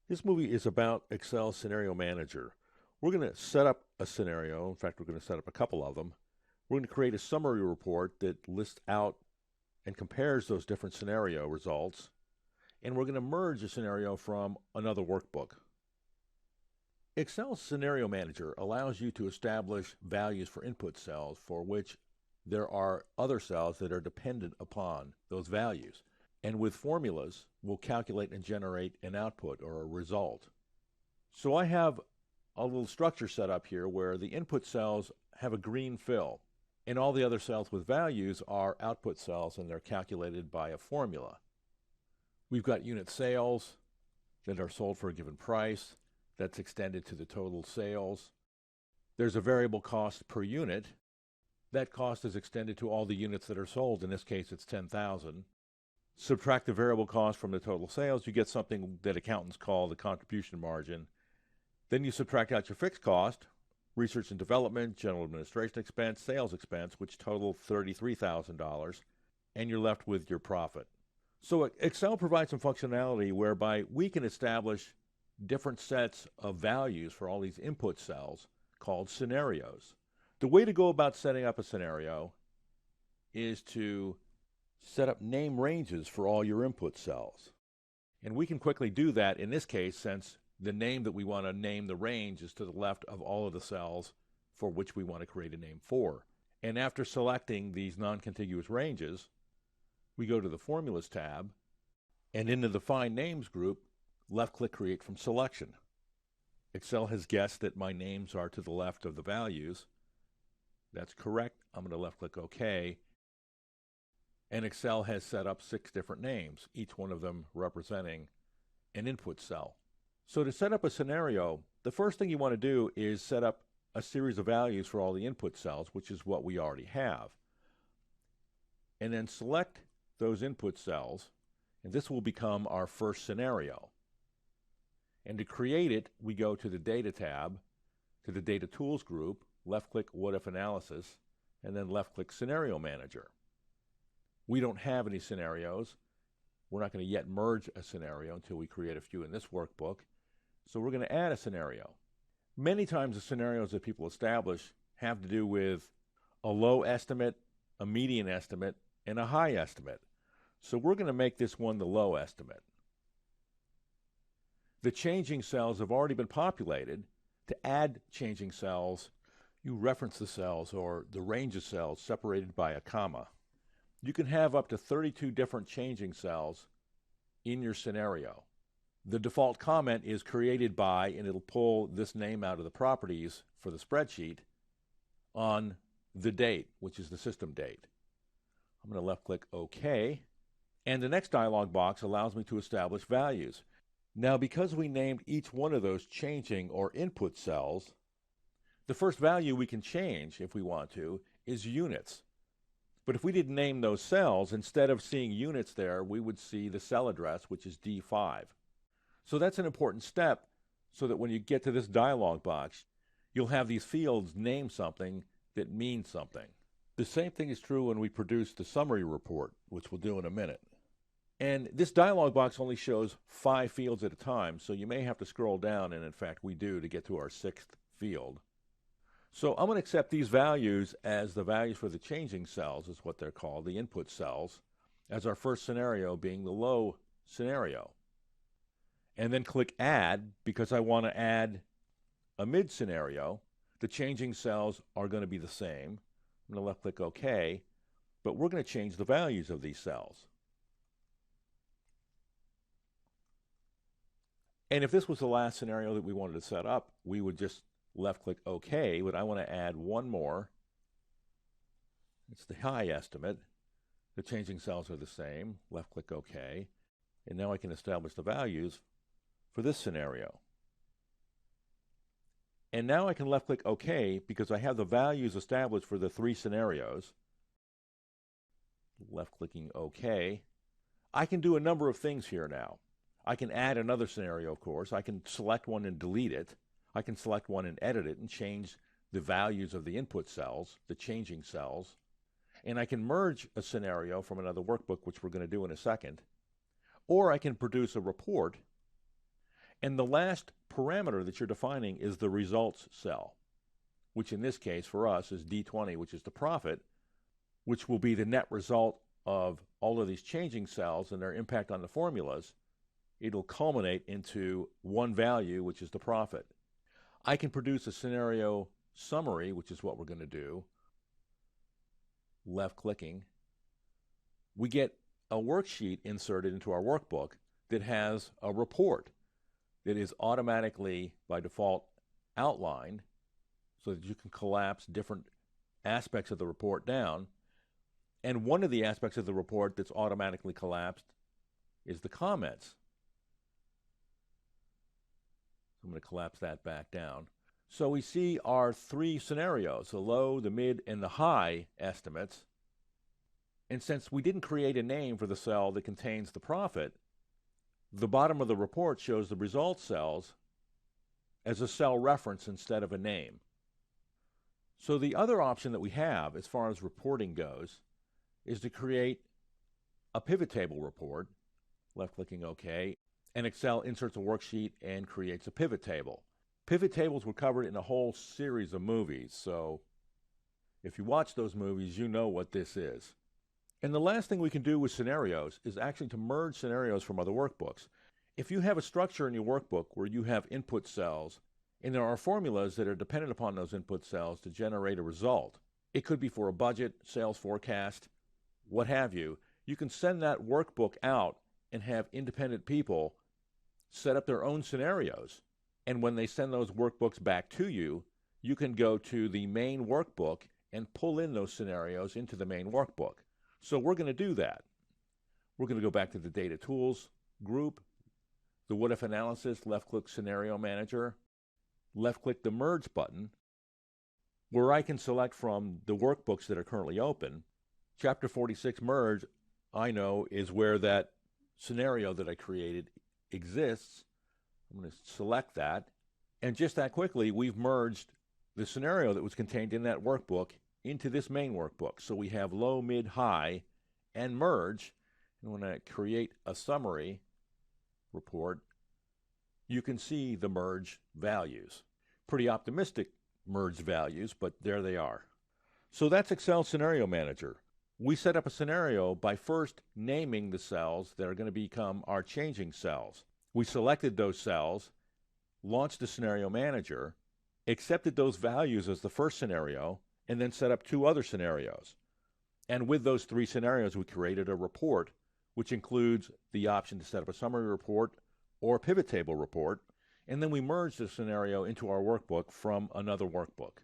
This movie is about Excel Scenario Manager. We're going to set up a scenario. In fact, we're going to set up a couple of them. We're going to create a summary report that lists out and compares those different scenario results. And we're going to merge a scenario from another workbook. Excel Scenario Manager allows you to establish values for input cells for which there are other cells that are dependent upon those values. And with formulas, we'll calculate and generate an output or a result. So I have a little structure set up here where the input cells have a green fill, and all the other cells with values are output cells, and they're calculated by a formula. We've got unit sales that are sold for a given price. That's extended to the total sales. There's a variable cost per unit. That cost is extended to all the units that are sold. In this case, it's 10,000. Subtract the variable cost from the total sales, you get something that accountants call the contribution margin. Then you subtract out your fixed cost, research and development, general administration expense, sales expense, which total $33,000, and you're left with your profit. So Excel provides some functionality whereby we can establish different sets of values for all these input cells called scenarios. The way to go about setting up a scenario is to set up name ranges for all your input cells. And we can quickly do that in this case since the name that we want to name the range is to the left of all of the cells for which we want to create a name for. And after selecting these non-contiguous ranges, we go to the Formulas tab, and in the Define Names group, left-click Create from Selection. Excel has guessed that my names are to the left of the values. That's correct. I'm going to left-click OK. And Excel has set up 6 different names, each one of them representing an input cell. So to set up a scenario, the first thing you want to do is set up a series of values for all the input cells, which is what we already have. And then select those input cells, and this will become our first scenario. And to create it, we go to the Data tab, to the Data Tools group, left-click What If Analysis, and then left-click Scenario Manager. We don't have any scenarios. We're not going to yet merge a scenario until we create a few in this workbook. So we're going to add a scenario. Many times the scenarios that people establish have to do with a low estimate, a median estimate, and a high estimate. So we're going to make this one the low estimate. The changing cells have already been populated. To add changing cells, you reference the cells or the range of cells separated by a comma. You can have up to 32 different changing cells in your scenario. The default comment is created by, and it'll pull this name out of the properties for the spreadsheet on the date, which is the system date. I'm going to left-click OK. And the next dialog box allows me to establish values. Now, because we named each one of those changing or input cells, the first value we can change, if we want to, is units. But if we didn't name those cells, instead of seeing units there, we would see the cell address, which is D5. So that's an important step so that when you get to this dialog box, you'll have these fields name something that means something. The same thing is true when we produce the summary report, which we'll do in a minute. And this dialog box only shows 5 fields at a time, so you may have to scroll down, and in fact we do, to get to our 6th field. So I'm going to accept these values as the values for the changing cells, is what they're called, the input cells, as our first scenario being the low scenario. And then click Add, because I want to add a mid scenario. The changing cells are going to be the same. I'm going to left-click OK, but we're going to change the values of these cells. And if this was the last scenario that we wanted to set up, we would just left-click OK, but I want to add one more. It's the high estimate. The changing cells are the same. Left-click OK. And now I can establish the values for this scenario. And now I can left-click OK because I have the values established for the 3 scenarios. Left-clicking OK. I can do a number of things here now. I can add another scenario, of course. I can select one and delete it. I can select one and edit it and change the values of the input cells, the changing cells. And I can merge a scenario from another workbook, which we're going to do in a second. Or I can produce a report. And the last parameter that you're defining is the results cell, which in this case for us is D20, which is the profit, which will be the net result of all of these changing cells and their impact on the formulas. It'll culminate into one value, which is the profit. I can produce a scenario summary, which is what we're going to do. Left clicking. We get a worksheet inserted into our workbook that has a report that is automatically, by default, outlined so that you can collapse different aspects of the report down. And one of the aspects of the report that's automatically collapsed is the comments. I'm going to collapse that back down. So we see our three scenarios, the low, the mid, and the high estimates. And since we didn't create a name for the cell that contains the profit, the bottom of the report shows the results cells as a cell reference instead of a name. So the other option that we have as far as reporting goes is to create a pivot table report, left-clicking OK, and Excel inserts a worksheet and creates a pivot table. Pivot tables were covered in a whole series of movies, so if you watch those movies, you know what this is. And the last thing we can do with scenarios is actually to merge scenarios from other workbooks. If you have a structure in your workbook where you have input cells, and there are formulas that are dependent upon those input cells to generate a result, it could be for a budget, sales forecast, what have you, you can send that workbook out and have independent people set up their own scenarios. And when they send those workbooks back to you, you can go to the main workbook and pull in those scenarios into the main workbook. So we're going to do that. We're going to go back to the Data Tools group, the What If Analysis, left-click Scenario Manager, left-click the Merge button, where I can select from the workbooks that are currently open. Chapter 46 Merge, I know, is where that scenario that I created exists. I'm going to select that. And just that quickly, we've merged the scenario that was contained in that workbook into this main workbook. So we have low, mid, high, and merge. And when I create a summary report, you can see the merge values. Pretty optimistic merge values, but there they are. So that's Excel Scenario Manager. We set up a scenario by first naming the cells that are going to become our changing cells. We selected those cells, launched the Scenario Manager, accepted those values as the first scenario, and then set up two other scenarios. And with those three scenarios, we created a report, which includes the option to set up a summary report or a pivot table report, and then we merged the scenario into our workbook from another workbook.